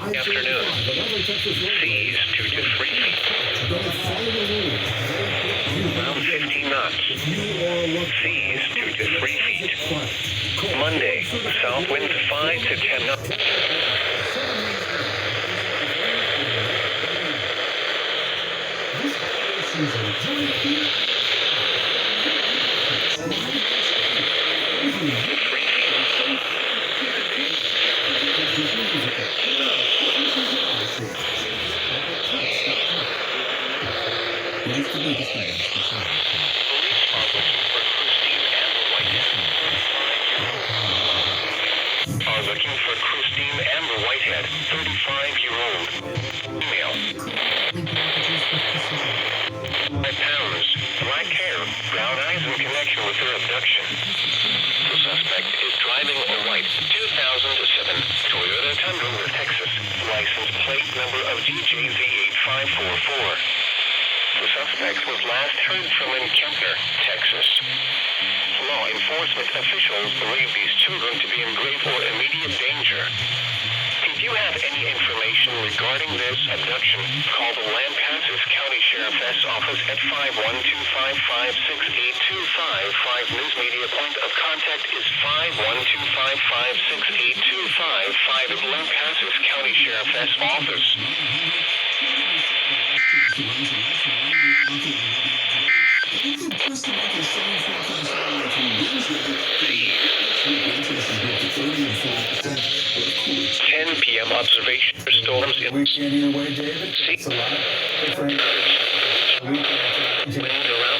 Afternoon. Seas 2 to 3 feet. Around 15 knots. Seas 2 to 3 feet. Monday. South winds 5 to 10 knots. Are looking for Christine Amber Whitehead, 35-year-old, female. 5 pounds, black hair, brown eyes in connection with her abduction. The suspect is driving a white 2007 Toyota Tundra, Texas, license plate number of DJZ8544. The suspect was last heard from in Kempner, Texas. Law enforcement officials believe these children to be in grave or immediate danger. If you have any information regarding this abduction, call the Lampasas County Sheriff's Office at 512-556-8255. News media point of contact is 512-556-8255 at Lampasas County Sheriff's Office. PM observation for storms in weekend either way, David. It's a lot different. wind around